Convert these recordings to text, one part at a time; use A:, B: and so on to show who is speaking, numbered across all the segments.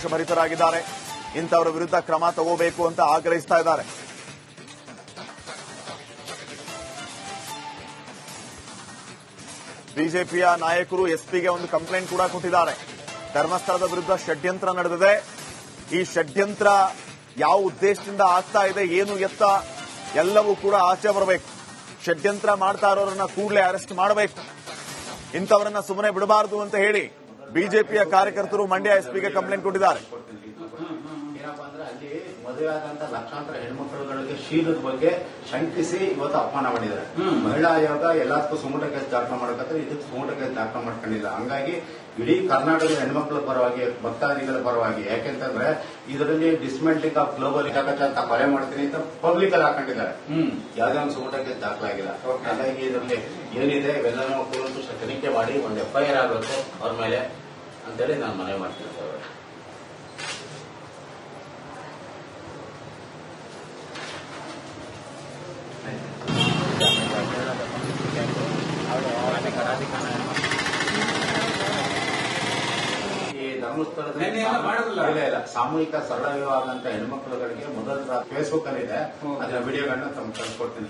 A: ಆಕ್ರೋಶಭರಿತರಾಗಿದ್ದಾರೆ. ಇಂಥವರ ವಿರುದ್ಧ ಕ್ರಮ ತಗೋಬೇಕು ಅಂತ ಆಗ್ರಹಿಸ್ತಾ ಇದ್ದಾರೆ. ಬಿಜೆಪಿಯ ನಾಯಕರು ಎಸ್ಪಿಗೆ ಒಂದು ಕಂಪ್ಲೇಂಟ್ ಕೂಡ ಕೊಟ್ಟಿದ್ದಾರೆ. ಧರ್ಮಸ್ಥಳದ ವಿರುದ್ಧ ಷಡ್ಯಂತ್ರ ನಡೆದಿದೆ. ಈ ಷಡ್ಯಂತ್ರ ಯಾವ ಉದ್ದೇಶದಿಂದ ಆಗ್ತಾ ಇದೆ, ಏನು ಎತ್ತ ಎಲ್ಲವೂ ಕೂಡ ಆಚೆ ಬರಬೇಕು. ಷಡ್ಯಂತ್ರ ಮಾಡ್ತಾ ಇರೋರನ್ನ ಕೂಡಲೇ ಅರೆಸ್ಟ್ ಮಾಡಬೇಕು. ಇಂಥವರನ್ನ ಸುಮ್ಮನೆ ಬಿಡಬಾರದು ಅಂತ ಹೇಳಿ ಬಿಜೆಪಿಯ ಕಾರ್ಯಕರ್ತರು ಮಂಡ್ಯ ಎಸ್ಪಿಗೆ ಕಂಪ್ಲೇಂಟ್ ಕೊಟ್ಟಿದ್ದಾರೆ.
B: ಏನಪ್ಪಾ ಅಂದ್ರೆ ಅಲ್ಲಿ ಮದುವೆ ಆದಂತ ಲಕ್ಷಾಂತರ ಹೆಣ್ಮಕ್ಳುಗಳಿಗೆ ಶೀಲದ ಬಗ್ಗೆ ಶಂಕಿಸಿ ಇವತ್ತು ಅಪಮಾನ ಮಾಡಿದ್ದಾರೆ. ಮಹಿಳಾ ಆಯೋಗ ಎಲ್ಲದಕ್ಕೂ ಸುಮೂಟ ಕೇಸ್ ದಾಖಲೆ ಮಾಡಕತ್ತಾರೆ, ಇದಕ್ಕೆ ಸುಮೂಟ ಕೇಸ್ ದಾಖಲೆ ಮಾಡ್ಕೊಂಡಿಲ್ಲ. ಹಂಗಾಗಿ ಇಡೀ ಕರ್ನಾಟಕದ ಹೆಣ್ಮಕ್ಳ ಪರವಾಗಿ, ಭಕ್ತಾದಿಗಳ ಪರವಾಗಿ, ಯಾಕೆಂತಂದ್ರೆ ಇದರಲ್ಲಿ ಡಿಸ್ಮೆಂಟ್ಲಿಂಗ್ ಆಫ್ ಗ್ಲೋಬಲ್ ಇಲಾಖೆ ಅಂತ ಕೊಲೆ ಮಾಡ್ತೀನಿ ಅಂತ ಪಬ್ಲಿಕ್ ಅಲ್ಲಿ ಹಾಕೊಂಡಿದ್ದಾರೆ. ಯಾವುದೇ ಒಂದು ಸುಮೂಟ ಕೇಸ್ ದಾಖಲಾಗಿಲ್ಲ. ಹಾಗಾಗಿ ಇದರಲ್ಲಿ ಏನಿದೆ ಇವೆಲ್ಲನೂ ಕೂಲಂಕುಷ ತನಿಖೆ ಮಾಡಿ ಒಂದು FIR ಆಗಬೇಕು ಅವ್ರ ಮೇಲೆ ಅಂತೇಳಿ ನಾನು ಮನವಿ ಮಾಡ್ತೀನಿ. ಈ ಧರ್ಮಸ್ಥಳದಲ್ಲಿ ಇಲ್ಲ ಸಾಮೂಹಿಕ ಸರಳ ವಿವಾಹ ಅಂತ ಹೆಣ್ಮಕ್ಳುಗಳಿಗೆ ಮೊದಲ ಫೇಸ್ಬುಕ್ ಅಲ್ಲಿ ಇದೆ, ಅದರ ವಿಡಿಯೋಗಳನ್ನ ತಮ್ಗೆ ಕಳ್ಸಿಕೊಡ್ತೀನಿ.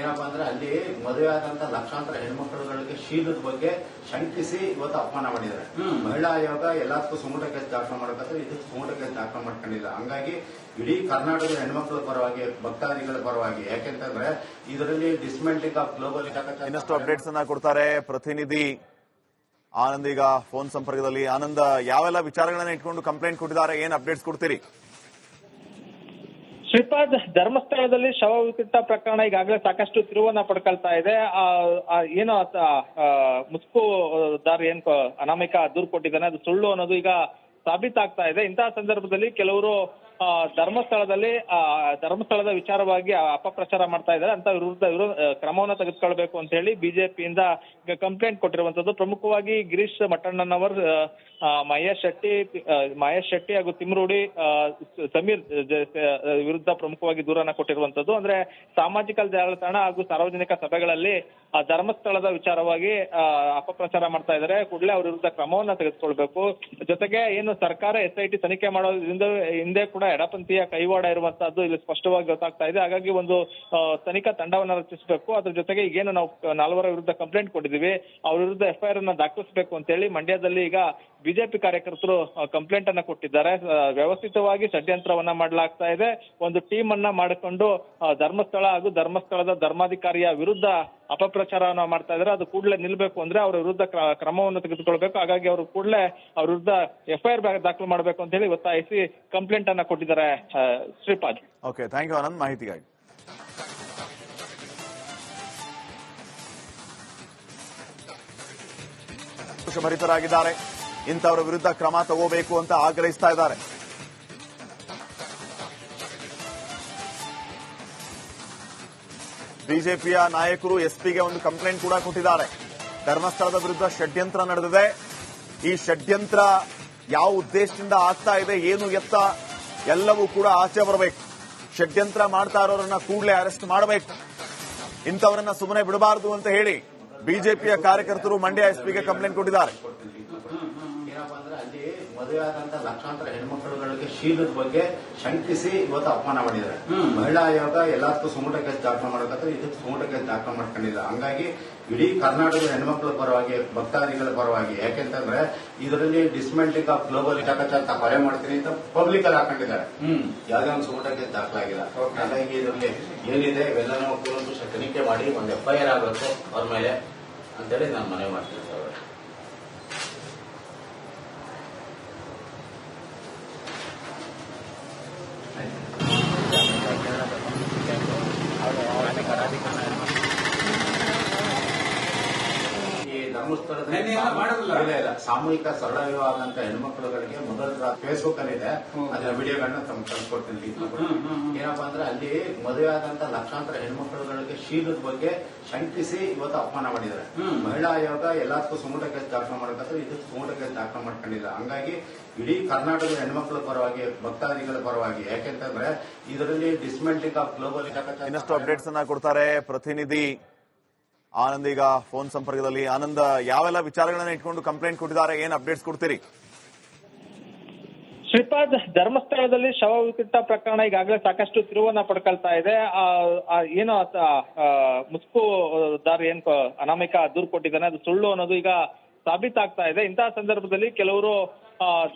B: ಏನಪ್ಪಾ ಅಂದ್ರೆ ಅಲ್ಲಿ ಮದುವೆ ಆದಂತ ಲಕ್ಷಾಂತರ ಹೆಣ್ಮಕ್ಳುಗಳಿಗೆ ಶೀಲದ ಬಗ್ಗೆ ಶಂಕಿಸಿ ಇವತ್ತು ಅಪಮಾನ ಮಾಡಿದ್ದಾರೆ. ಮಹಿಳಾ ಆಯೋಗ ಎಲ್ಲದಕ್ಕೂ ಸುಮೂಟ ಕೇಸ್ ದಾಖಲೆ ಮಾಡಕತ್ತಾರೆ, ಇದಕ್ಕೆ ಸುಮೂಟ ಕೇಸ್ ದಾಖಲೆ ಮಾಡ್ಕೊಂಡಿಲ್ಲ. ಹಂಗಾಗಿ ಇಡೀ ಕರ್ನಾಟಕದ ಹೆಣ್ಮಕ್ಳ ಪರವಾಗಿ, ಭಕ್ತಾದಿಗಳ ಪರವಾಗಿ, ಯಾಕೆಂತಂದ್ರೆ ಇದರಲ್ಲಿ ಡಿಸ್ಮೆಂಟ್ಲಿಂಗ್ ಆಫ್ ಗ್ಲೋಬಲ್ ಇಲಾಖೆ
A: ಇನ್ನಷ್ಟು ಅಪ್ಡೇಟ್ಸ್ ಅನ್ನ ಕೊಡ್ತಾರೆ ಪ್ರತಿನಿಧಿ ಆನಂದ್. ಈಗ ಫೋನ್ ಸಂಪರ್ಕದಲ್ಲಿ. ಆನಂದ್, ಯಾವೆಲ್ಲ ವಿಚಾರಗಳನ್ನ ಇಟ್ಕೊಂಡು ಕಂಪ್ಲೇಂಟ್ ಕೊಟ್ಟಿದ್ದಾರೆ, ಏನ್ ಅಪ್ಡೇಟ್ಸ್ ಕೊಡ್ತೀರಿ?
C: ಶ್ರೀಪಾದ್, ಧರ್ಮಸ್ಥಳದಲ್ಲಿ ಶವ ವಿಕೃತ ಪ್ರಕರಣ ಈಗಾಗಲೇ ಸಾಕಷ್ಟು ತಿರುವನ್ನ ಪಡ್ಕೊಳ್ತಾ ಇದೆ. ಏನು ಮುಸ್ಕುದಾರ್ ಏನ್ ಅನಾಮಿಕ ದೂರು ಕೊಟ್ಟಿದ್ದಾನೆ ಅದು ಸುಳ್ಳು ಅನ್ನೋದು ಈಗ ಸಾಬೀತಾಗ್ತಾ ಇದೆ. ಇಂತಹ ಸಂದರ್ಭದಲ್ಲಿ ಕೆಲವರು ಧರ್ಮಸ್ಥಳದ ವಿಚಾರವಾಗಿ ಅಪಪ್ರಚಾರ ಮಾಡ್ತಾ ಇದ್ದಾರೆ. ಅಂತ ವಿರುದ್ಧ ಕ್ರಮವನ್ನು ತೆಗೆದುಕೊಳ್ಬೇಕು ಅಂತ ಹೇಳಿ ಬಿಜೆಪಿಯಿಂದ ಕಂಪ್ಲೇಂಟ್ ಕೊಟ್ಟಿರುವಂತದ್ದು. ಪ್ರಮುಖವಾಗಿ ಗಿರೀಶ್ ಮಠಣ್ಣನವರ್, ಮಹೇಶ್ ಶೆಟ್ಟಿ ಹಾಗೂ ತಿಮ್ರೂಡಿ, ಸಮೀರ್ ವಿರುದ್ಧ ಪ್ರಮುಖವಾಗಿ ದೂರನ್ನ ಕೊಟ್ಟಿರುವಂತದ್ದು. ಅಂದ್ರೆ ಸಾಮಾಜಿಕ ಜಾಲತಾಣ ಹಾಗೂ ಸಾರ್ವಜನಿಕ ಸಭೆಗಳಲ್ಲಿ ಧರ್ಮಸ್ಥಳದ ವಿಚಾರವಾಗಿ ಅಪಪ್ರಚಾರ ಮಾಡ್ತಾ ಇದ್ದಾರೆ. ಕೂಡಲೇ ಅವ್ರ ವಿರುದ್ಧ ಕ್ರಮವನ್ನ ತೆಗೆದುಕೊಳ್ಬೇಕು. ಜೊತೆಗೆ ಏನು ಸರ್ಕಾರ SIT ತನಿಖೆ ಮಾಡೋದ್ರಿಂದ ಹಿಂದೆ ಕೂಡ ಎಡಪಂಥೀಯ ಕೈವಾಡ ಇರುವಂತಹದ್ದು ಇಲ್ಲಿ ಸ್ಪಷ್ಟವಾಗಿ ಗೊತ್ತಾಗ್ತಾ ಇದೆ. ಹಾಗಾಗಿ ಒಂದು ತನಿಖಾ ತಂಡವನ್ನ ರಚಿಸಬೇಕು. ಅದ್ರ ಜೊತೆಗೆ ಈಗೇನು ನಾವು 4 ವಿರುದ್ಧ ಕಂಪ್ಲೇಂಟ್ ಕೊಟ್ಟಿದ್ದೀವಿ, ಅವ್ರ ವಿರುದ್ಧ FIR ಅನ್ನ ದಾಖಲಿಸಬೇಕು ಅಂತ ಹೇಳಿ ಮಂಡ್ಯದಲ್ಲಿ ಈಗ ಬಿಜೆಪಿ ಕಾರ್ಯಕರ್ತರು ಕಂಪ್ಲೇಂಟ್ ಅನ್ನ ಕೊಟ್ಟಿದ್ದಾರೆ. ವ್ಯವಸ್ಥಿತವಾಗಿ ಷಡ್ಯಂತ್ರವನ್ನ ಮಾಡಲಾಗ್ತಾ ಇದೆ. ಒಂದು ಟೀಮ್ ಅನ್ನ ಮಾಡಿಕೊಂಡು ಧರ್ಮಸ್ಥಳ ಹಾಗೂ ಧರ್ಮಸ್ಥಳದ ಧರ್ಮಾಧಿಕಾರಿಯ ವಿರುದ್ಧ ಅಪಪ್ರಚಾರವನ್ನ ಮಾಡ್ತಾ ಇದ್ದಾರೆ. ಅದು ಕೂಡಲೇ ನಿಲ್ಬೇಕು ಅಂದ್ರೆ ಅವರ ವಿರುದ್ಧ ಕ್ರಮವನ್ನು ತೆಗೆದುಕೊಳ್ಬೇಕು. ಹಾಗಾಗಿ ಅವರು ಕೂಡಲೇ ಅವ್ರ ವಿರುದ್ಧ FIR ದಾಖಲು ಮಾಡಬೇಕು ಅಂತ ಹೇಳಿ ಒತ್ತಾಯಿಸಿ ಕಂಪ್ಲೇಂಟ್ ಅನ್ನ ಕೊಟ್ಟಿದ್ದಾರೆ. Shripad.
A: Okay, thank you Anand ಮಾಹಿತಿಗಾಗಿ. ಆಕ್ರೋಶಭರಿತರಾಗಿದ್ದಾರೆ. ಇಂಥವರ ವಿರುದ್ಧ ಕ್ರಮ ತಗೋಬೇಕು ಅಂತ ಆಗ್ರಹಿಸ್ತಾ ಇದ್ದಾರೆ. ಬಿಜೆಪಿಯ ನಾಯಕರು ಎಸ್ಪಿಗೆ ಒಂದು ಕಂಪ್ಲೇಂಟ್ ಕೂಡ ಕೊಟ್ಟಿದ್ದಾರೆ. ಧರ್ಮಸ್ಥಳದ ವಿರುದ್ಧ ಷಡ್ಯಂತ್ರ ನಡೆದಿದೆ. ಈ ಷಡ್ಯಂತ್ರ ಯಾವ ಉದ್ದೇಶದಿಂದ ಆಗ್ತಾ ಇದೆ, ಏನು ಎತ್ತ ಎಲ್ಲವೂ ಕೂಡ ಆಚೆ ಬರಬೇಕು. ಷಡ್ಯಂತ್ರ ಮಾಡ್ತಾ ಇರೋರನ್ನ ಕೂಡಲೇ ಅರೆಸ್ಟ್ ಮಾಡಬೇಕು. ಇಂಥವರನ್ನ ಸುಮ್ಮನೆ ಬಿಡಬಾರದು ಅಂತ ಹೇಳಿ ಬಿಜೆಪಿಯ ಕಾರ್ಯಕರ್ತರು ಮಂಡ್ಯ ಎಸ್ಪಿಗೆ ಕಂಪ್ಲೇಂಟ್ ಕೊಟ್ಟಿದ್ದಾರೆ.
B: ಏನಪ್ಪಾ ಅಂದ್ರೆ ಅಲ್ಲಿ ಮದುವೆ ಆದಂತ ಲಕ್ಷಾಂತರ ಹೆಣ್ಮಕ್ಳುಗಳಿಗೆ ಶೀಲದ ಬಗ್ಗೆ ಶಂಕಿಸಿ ಇವತ್ತು ಅಪಮಾನ ಮಾಡಿದ್ದಾರೆ. ಮಹಿಳಾ ಆಯೋಗ ಎಲ್ಲದಕ್ಕೂ ಸುಮೂಟ ಕೇಸ್ ದಾಖಲೆ ಮಾಡಕತ್ತಾರೆ, ಇದಕ್ಕೆ ಸುಮೂಟ ಕೇಸ್ ದಾಖಲೆ ಮಾಡ್ಕೊಂಡಿಲ್ಲ. ಹಂಗಾಗಿ ಇಡೀ ಕರ್ನಾಟಕದ ಹೆಣ್ಮಕ್ಳ ಪರವಾಗಿ, ಭಕ್ತಾದಿಗಳ ಪರವಾಗಿ, ಯಾಕೆಂತಂದ್ರೆ ಇದರಲ್ಲಿ ಡಿಸ್ಮೆಂಟ್ಲಿಂಗ್ ಆಫ್ ಗ್ಲೋಬಲ್ ಇಲಾಖೆ ಅಂತ ಕೊಲೆ ಮಾಡ್ತೀನಿ ಅಂತ ಪಬ್ಲಿಕ್ ಅಲ್ಲಿ ಹಾಕೊಂಡಿದ್ದಾರೆ. ಯಾವುದೇ ಒಂದು ಸುಮೂಟ ಕೇಸ್ ದಾಖಲಾಗಿಲ್ಲ. ಹಾಗಾಗಿ ಇದರಲ್ಲಿ ಏನಿದೆ ಇವೆಲ್ಲನೂ ಕೂಲಂಕುಷ ತನಿಖೆ ಮಾಡಿ ಒಂದು FIR ಆಗಬೇಕು ಅವ್ರ ಮೇಲೆ ಅಂತೇಳಿ ನಾನು ಮನವಿ ಮಾಡ್ತೀನಿ. ಈ ಧರ್ಮಸ್ಥಳದಲ್ಲಿ ಇಲ್ಲ ಸಾಮೂಹಿಕ ಸರಳ ವಿವಾಹ ಅಂತ ಹೆಣ್ಮಕ್ಳುಗಳಿಗೆ ಮೊದಲ ಫೇಸ್ಬುಕ್ ಅಲ್ಲಿ ಇದೆ, ಅದರ ವಿಡಿಯೋಗಳನ್ನ ತಮ್ಗೆ ಕಳ್ಸಿಕೊಡ್ತೀನಿ. ಏನಪ್ಪಾ ಅಂದ್ರೆ ಅಲ್ಲಿ ಮದುವೆ ಆದಂತ ಲಕ್ಷಾಂತರ ಹೆಣ್ಮಕ್ಳುಗಳಿಗೆ ಶೀಲದ ಬಗ್ಗೆ ಶಂಕಿಸಿ ಇವತ್ತು ಅಪಮಾನ ಮಾಡಿದ್ದಾರೆ. ಮಹಿಳಾ ಆಯೋಗ ಎಲ್ಲದಕ್ಕೂ ಸುಮೂಟ ಕೇಸ್ ದಾಖಲೆ ಮಾಡಕತ್ತಾರೆ, ಇದಕ್ಕೆ ಸುಮೂಟ ಕೇಸ್ ದಾಖಲೆ ಮಾಡ್ಕೊಂಡಿಲ್ಲ. ಹಂಗಾಗಿ ಇಡೀ ಕರ್ನಾಟಕದ ಹೆಣ್ಮಕ್ಳ ಪರವಾಗಿ, ಭಕ್ತಾದಿಗಳ ಪರವಾಗಿ, ಯಾಕೆಂತಂದ್ರೆ ಇದರಲ್ಲಿ ಡಿಸ್ಮೆಂಟ್ಲಿಂಗ್ ಆಫ್ ಗ್ಲೋಬಲ್ ಇಲಾಖೆ
A: ಇನ್ನಷ್ಟು ಅಪ್ಡೇಟ್ಸ್ ಅನ್ನ ಕೊಡ್ತಾರೆ ಪ್ರತಿನಿಧಿ ಆನಂದ್. ಈಗ ಫೋನ್ ಸಂಪರ್ಕದಲ್ಲಿ. ಆನಂದ್, ಯಾವೆಲ್ಲ ವಿಚಾರಗಳನ್ನ ಇಟ್ಕೊಂಡು ಕಂಪ್ಲೇಂಟ್ ಕೊಟ್ಟಿದ್ದಾರೆ, ಏನ್ ಅಪ್ಡೇಟ್ಸ್ ಕೊಡ್ತೀರಿ?
C: ಶ್ರೀಪಾದ್, ಧರ್ಮಸ್ಥಳದಲ್ಲಿ ಶವ ವಿಕೃತ ಪ್ರಕರಣ ಈಗಾಗಲೇ ಸಾಕಷ್ಟು ತಿರುವನ್ನ ಪಡ್ಕೊಳ್ತಾ ಇದೆ. ಏನು ಮುಸ್ಕುದಾರ್ ಏನ್ ಅನಾಮಿಕ ದೂರು ಕೊಟ್ಟಿದ್ದಾನೆ ಅದು ಸುಳ್ಳು ಅನ್ನೋದು ಈಗ ಸಾಬೀತಾಗ್ತಾ ಇದೆ. ಇಂತಹ ಸಂದರ್ಭದಲ್ಲಿ ಕೆಲವರು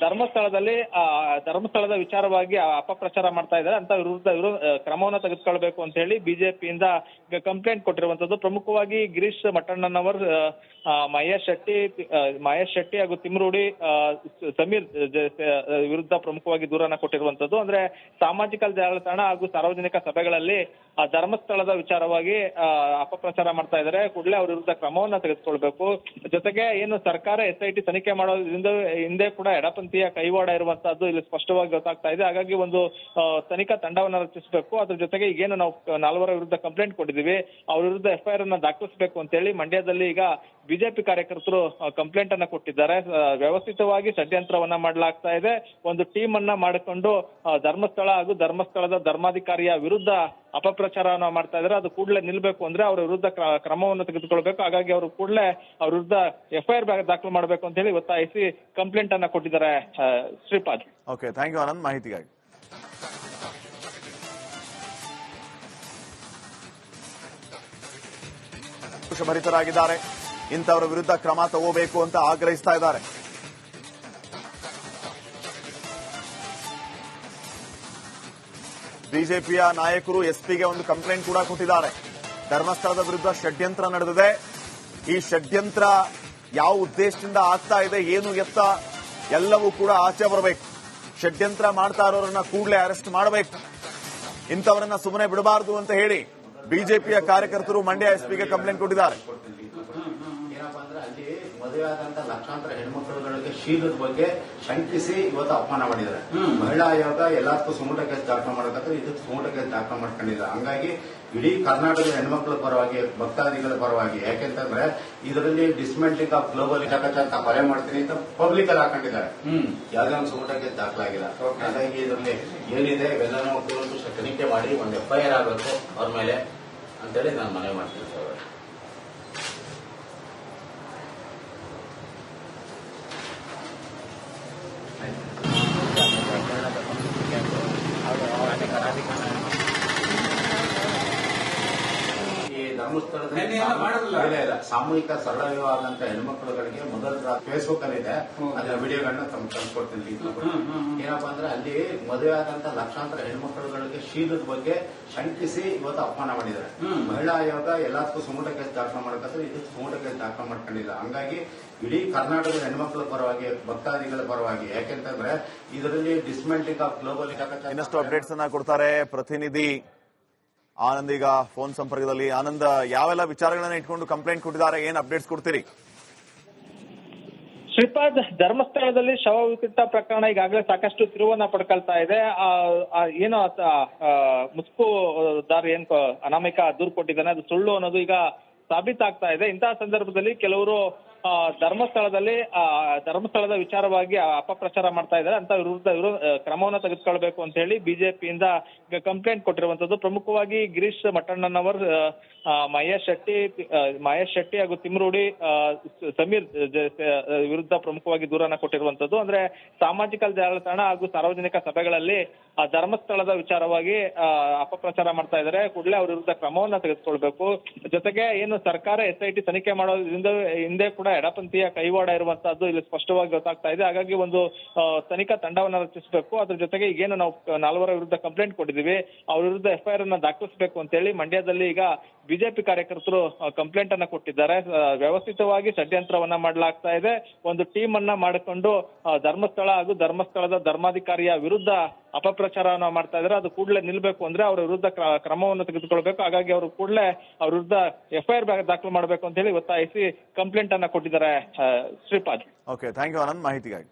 C: ಧರ್ಮಸ್ಥಳದ ವಿಚಾರವಾಗಿ ಅಪಪ್ರಚಾರ ಮಾಡ್ತಾ ಇದ್ದಾರೆ. ಅಂತ ವಿರುದ್ಧ ಕ್ರಮವನ್ನ ತೆಗೆದುಕೊಳ್ಬೇಕು ಅಂತ ಹೇಳಿ ಬಿಜೆಪಿಯಿಂದ ಕಂಪ್ಲೇಂಟ್ ಕೊಟ್ಟಿರುವಂತದ್ದು. ಪ್ರಮುಖವಾಗಿ ಗಿರೀಶ್ ಮಟ್ಟಣ್ಣನವರ್, ಮಹೇಶ್ ಶೆಟ್ಟಿ ಹಾಗೂ ತಿಮ್ರೂಡಿ, ಸಮೀರ್ ವಿರುದ್ಧ ಪ್ರಮುಖವಾಗಿ ದೂರನ್ನ ಕೊಟ್ಟಿರುವಂತದ್ದು. ಅಂದ್ರೆ ಸಾಮಾಜಿಕ ಜಾಲತಾಣ ಹಾಗೂ ಸಾರ್ವಜನಿಕ ಸಭೆಗಳಲ್ಲಿ ಧರ್ಮಸ್ಥಳದ ವಿಚಾರವಾಗಿ ಅಪಪ್ರಚಾರ ಮಾಡ್ತಾ ಇದ್ದಾರೆ. ಕೂಡಲೇ ಅವ್ರ ವಿರುದ್ಧ ಕ್ರಮವನ್ನ ತೆಗೆದುಕೊಳ್ಬೇಕು. ಜೊತೆಗೆ ಏನು ಸರ್ಕಾರ SIT ತನಿಖೆ ಮಾಡೋದ್ರಿಂದ ಹಿಂದೆ ಕೂಡ ಎಡಪಂಥೀಯ ಕೈವಾಡ ಇರುವಂತಹದ್ದು ಇಲ್ಲಿ ಸ್ಪಷ್ಟವಾಗಿ ಗೊತ್ತಾಗ್ತಾ ಇದೆ. ಹಾಗಾಗಿ ಒಂದು ತನಿಖಾ ತಂಡವನ್ನ ರಚಿಸಬೇಕು. ಅದ್ರ ಜೊತೆಗೆ ಈಗೇನು ನಾವು 4 ವಿರುದ್ಧ ಕಂಪ್ಲೇಂಟ್ ಕೊಟ್ಟಿದ್ದೀವಿ, ಅವ್ರ ವಿರುದ್ಧ FIR ಅನ್ನ ದಾಖಲಿಸಬೇಕು ಅಂತ ಹೇಳಿ ಮಂಡ್ಯದಲ್ಲಿ ಈಗ ಬಿಜೆಪಿ ಕಾರ್ಯಕರ್ತರು ಕಂಪ್ಲೇಂಟ್ ಅನ್ನ ಕೊಟ್ಟಿದ್ದಾರೆ. ವ್ಯವಸ್ಥಿತವಾಗಿ ಷಡ್ಯಂತ್ರವನ್ನ ಮಾಡಲಾಗ್ತಾ ಇದೆ. ಒಂದು ಟೀಮ್ ಅನ್ನ ಮಾಡಿಕೊಂಡು ಧರ್ಮಸ್ಥಳ ಹಾಗೂ ಧರ್ಮಸ್ಥಳದ ಧರ್ಮಾಧಿಕಾರಿಯ ವಿರುದ್ಧ ಅಪಪ್ರಚಾರವನ್ನ ಮಾಡ್ತಾ ಇದ್ದಾರೆ. ಅದು ಕೂಡಲೇ ನಿಲ್ಬೇಕು ಅಂದ್ರೆ ಅವರ ವಿರುದ್ಧ ಕ್ರಮವನ್ನು ತೆಗೆದುಕೊಳ್ಬೇಕು. ಹಾಗಾಗಿ ಅವರು ಕೂಡಲೇ ಅವ್ರ ವಿರುದ್ಧ FIR ದಾಖಲು ಮಾಡಬೇಕು ಅಂತ ಹೇಳಿ ಒತ್ತಾಯಿಸಿ ಕಂಪ್ಲೇಂಟ್ ಅನ್ನ ಕೊಟ್ಟಿದ್ದಾರೆ. Shripad.
A: Okay, thank you Anand ಮಾಹಿತಿಗಾಗಿ. ಭರಿತರಾಗಿದ್ದಾರೆ. ಇಂಥವರ ವಿರುದ್ಧ ಕ್ರಮ ತಗೋಬೇಕು ಅಂತ ಆಗ್ರಹಿಸ್ತಾ ಇದ್ದಾರೆ. ಬಿಜೆಪಿಯ ನಾಯಕರು SPಗೆ ಒಂದು ಕಂಪ್ಲೇಂಟ್ ಕೂಡ ಕೊಟ್ಟಿದ್ದಾರೆ. ಧರ್ಮಸ್ಥಳದ ವಿರುದ್ಧ ಷಡ್ಯಂತ್ರ ನಡೆದಿದೆ. ಈ ಷಡ್ಯಂತ್ರ ಯಾವ ಉದ್ದೇಶದಿಂದ ಆಗ್ತಾ ಇದೆ, ಏನು ಎತ್ತ ಎಲ್ಲವೂ ಕೂಡ ಆಚೆ ಬರಬೇಕು. ಷಡ್ಯಂತ್ರ ಮಾಡ್ತಾ ಇರೋರನ್ನ ಕೂಡಲೇ ಅರೆಸ್ಟ್ ಮಾಡಬೇಕು. ಇಂಥವರನ್ನ ಸುಮ್ಮನೆ ಬಿಡಬಾರದು ಅಂತ ಹೇಳಿ ಬಿಜೆಪಿಯ ಕಾರ್ಯಕರ್ತರು ಮಂಡ್ಯ SPಗೆ ಕಂಪ್ಲೇಂಟ್ ಕೊಟ್ಟಿದ್ದಾರೆ.
B: ಏನಪ್ಪಾ ಅಂದ್ರೆ ಅಲ್ಲಿ ಮದುವೆ ಆದಂತ ಲಕ್ಷಾಂತರ ಹೆಣ್ಮಕ್ಳುಗಳಿಗೆ ಶೀಲದ ಬಗ್ಗೆ ಶಂಕಿಸಿ ಇವತ್ತು ಅಪಮಾನ ಮಾಡಿದ್ದಾರೆ. ಮಹಿಳಾ ಆಯೋಗ ಎಲ್ಲದಕ್ಕೂ ಸುಮೂಟ ಕೇಸ್ ದಾಖಲು ಮಾಡಕಂದ್ರೆ ಇದಕ್ಕೆ ಸುಮೂಟ ಕೇಸ್ ದಾಖಲು ಮಾಡ್ಕೊಂಡಿದ್ದಾರೆ. ಹಂಗಾಗಿ ಇಡೀ ಕರ್ನಾಟಕದ ಹೆಣ್ಮಕ್ಳ ಪರವಾಗಿ, ಭಕ್ತಾದಿಗಳ ಪರವಾಗಿ, ಯಾಕೆಂತಂದ್ರೆ ಇದರಲ್ಲಿ ಡಿಸ್ಮೆಂಟ್ಲಿಂಗ್ ಆಫ್ ಗ್ಲೋಬಲ್ ಅಂತ ಕೊಲೆ ಮಾಡ್ತೀನಿ ಅಂತ ಪಬ್ಲಿಕ್ ಅಲ್ಲಿ ಹಾಕೊಂಡಿದ್ದಾರೆ. ಯಾವುದೇ ಒಂದು ಸುಮೂಟ ಕೇಸ್ ದಾಖಲಾಗಿಲ್ಲ. ಹಾಗಾಗಿ ಇದರಲ್ಲಿ ಏನಿದೆ ಇವೆಲ್ಲನೂ ತನಿಖೆ ಮಾಡಿ ಒಂದು FIR ಆಗಬೇಕು ಅವ್ರ ಮೇಲೆ ಅಂತೇಳಿ ನಾನು ಮನವಿ ಮಾಡ್ತೀನಿ. ಈ ಧರ್ಮಸ್ಥಳದಲ್ಲಿ ಸಾಮೂಹಿಕ ಸರಳ ವಿವಾಹ ಆದಂತ ಹೆಣ್ಮಕ್ಳುಗಳಿಗೆ ಮೊದಲ ಫೇಸ್ಬುಕ್ ಅಲ್ಲಿ ಇದೆ, ಅದರ ವಿಡಿಯೋಗಳನ್ನ ತಂದ್ಕೊಡ್ತೀನಿ. ಏನಪ್ಪಾ ಅಂದ್ರೆ ಅಲ್ಲಿ ಮದುವೆ ಆದಂತ ಲಕ್ಷಾಂತರ ಹೆಣ್ಮಕ್ಳುಗಳಿಗೆ ಶೀಲದ ಬಗ್ಗೆ ಶಂಕಿಸಿ ಇವತ್ತು ಅಪಮಾನ ಮಾಡಿದ್ದಾರೆ. ಮಹಿಳಾ ಆಯೋಗ ಎಲ್ಲದಕ್ಕೂ ಸುಮೂಟ ಕೇಸ್ ದಾಖಲು ಮಾಡಕಂದ್ರೆ ಇದಕ್ಕೆ ಸುಮೂಟ ಕೇಸ್ ದಾಖಲು ಮಾಡ್ಕೊಂಡಿದ್ದಾರೆ. ಹಂಗಾಗಿ ಇಡೀ ಕರ್ನಾಟಕದ ಹೆಣ್ಮಕ್ಳ ಪರವಾಗಿ, ಭಕ್ತಾದಿಗಳ ಪರವಾಗಿ, ಯಾಕೆಂತಂದ್ರೆ ಇದರಲ್ಲಿ ಡಿಸ್ಮೆಂಟ್ಲಿಂಗ್ ಆಫ್ ಗ್ಲೋಬಲ್
A: ಇನ್ನಷ್ಟು ಅಪ್ಡೇಟ್ಸ್ ಅನ್ನ ಕೊಡ್ತಾರೆ ಪ್ರತಿನಿಧಿ ಆನಂದ್. ಈಗ ಫೋನ್ ಸಂಪರ್ಕದಲ್ಲಿ. ಆನಂದ್, ಯಾವೆಲ್ಲ ವಿಚಾರಗಳನ್ನ ಇಟ್ಕೊಂಡು ಕಂಪ್ಲೇಂಟ್ ಕೊಟ್ಟಿದ್ದಾರೆ, ಏನ್ ಅಪ್ಡೇಟ್ಸ್ ಕೊಡ್ತೀರಿ?
C: ಶ್ರೀಪಾದ್, ಧರ್ಮಸ್ಥಳದಲ್ಲಿ ಶವ ವಿಕೃತ ಪ್ರಕರಣ ಈಗಾಗಲೇ ಸಾಕಷ್ಟು ತಿರುವನ್ನ ಪಡ್ಕೊಳ್ತಾ ಇದೆ. ಏನು ಮುಸ್ಕುದಾರ್ ಏನ್ ಅನಾಮಿಕ ದೂರು ಕೊಟ್ಟಿದ್ದಾನೆ ಅದು ಸುಳ್ಳು ಅನ್ನೋದು ಈಗ ಸಾಬೀತಾಗ್ತಾ ಇದೆ. ಇಂತಹ ಸಂದರ್ಭದಲ್ಲಿ ಕೆಲವರು ಧರ್ಮಸ್ಥಳದ ವಿಚಾರವಾಗಿ ಅಪಪ್ರಚಾರ ಮಾಡ್ತಾ ಇದ್ದಾರೆ. ಅಂತ ವಿರುದ್ಧ ಕ್ರಮವನ್ನ ತೆಗೆದುಕೊಳ್ಬೇಕು ಅಂತ ಹೇಳಿ ಬಿಜೆಪಿಯಿಂದ ಕಂಪ್ಲೇಂಟ್ ಕೊಟ್ಟಿರುವಂತದ್ದು. ಪ್ರಮುಖವಾಗಿ ಗಿರೀಶ್ ಮಟ್ಟಣ್ಣನವರ್, ಮಹೇಶ್ ಶೆಟ್ಟಿ ಹಾಗೂ ತಿಮ್ರೂಡಿ, ಸಮೀರ್ ವಿರುದ್ಧ ಪ್ರಮುಖವಾಗಿ ದೂರನ್ನ ಕೊಟ್ಟಿರುವಂತದ್ದು. ಅಂದ್ರೆ ಸಾಮಾಜಿಕ ಜಾಲತಾಣ ಹಾಗೂ ಸಾರ್ವಜನಿಕ ಸಭೆಗಳಲ್ಲಿ ಧರ್ಮಸ್ಥಳದ ವಿಚಾರವಾಗಿ ಅಪಪ್ರಚಾರ ಮಾಡ್ತಾ ಇದ್ದಾರೆ. ಕೂಡಲೇ ಅವ್ರ ವಿರುದ್ಧ ಕ್ರಮವನ್ನ ತೆಗೆದುಕೊಳ್ಬೇಕು. ಜೊತೆಗೆ ಏನು ಸರ್ಕಾರ SIT ತನಿಖೆ ಮಾಡೋದ್ರಿಂದ ಹಿಂದೆ ಕೂಡ ಎಡಪಂಥೀಯ ಕೈವಾಡ ಇರುವಂತಹದ್ದು ಇಲ್ಲಿ ಸ್ಪಷ್ಟವಾಗಿ ಗೊತ್ತಾಗ್ತಾ ಇದೆ. ಹಾಗಾಗಿ ಒಂದು ತನಿಖಾ ತಂಡವನ್ನ ರಚಿಸಬೇಕು. ಅದ್ರ ಜೊತೆಗೆ ಈಗೇನು ನಾವು 4 ವಿರುದ್ಧ ಕಂಪ್ಲೇಂಟ್ ಕೊಟ್ಟಿದ್ದೀವಿ, ಅವ್ರ ವಿರುದ್ಧ FIR ಅನ್ನ ದಾಖಲಿಸಬೇಕು ಅಂತ ಹೇಳಿ ಮಂಡ್ಯದಲ್ಲಿ ಈಗ ಬಿಜೆಪಿ ಕಾರ್ಯಕರ್ತರು ಕಂಪ್ಲೇಂಟ್ ಅನ್ನ ಕೊಟ್ಟಿದ್ದಾರೆ. ವ್ಯವಸ್ಥಿತವಾಗಿ ಷಡ್ಯಂತ್ರವನ್ನ ಮಾಡಲಾಗ್ತಾ ಇದೆ. ಒಂದು ಟೀಮ್ ಅನ್ನ ಮಾಡಿಕೊಂಡು ಧರ್ಮಸ್ಥಳ ಹಾಗೂ ಧರ್ಮಸ್ಥಳದ ಧರ್ಮಾಧಿಕಾರಿಯ ವಿರುದ್ಧ ಅಪಪ್ರಚಾರವನ್ನ ಮಾಡ್ತಾ ಇದ್ದಾರೆ. ಅದು ಕೂಡಲೇ ನಿಲ್ಬೇಕು ಅಂದ್ರೆ ಅವರ ವಿರುದ್ಧ ಕ್ರಮವನ್ನು ತೆಗೆದುಕೊಳ್ಬೇಕು. ಹಾಗಾಗಿ ಅವರು ಕೂಡಲೇ ಅವ್ರ ವಿರುದ್ಧ FIR ದಾಖಲು ಮಾಡಬೇಕು ಅಂತ ಹೇಳಿ ಒತ್ತಾಯಿಸಿ ಕಂಪ್ಲೇಂಟ್ ಅನ್ನ ಕೊಟ್ಟಿದ್ದಾರೆ. Shripad.
A: Okay, thank you Anand ಮಾಹಿತಿಗಾಗಿ.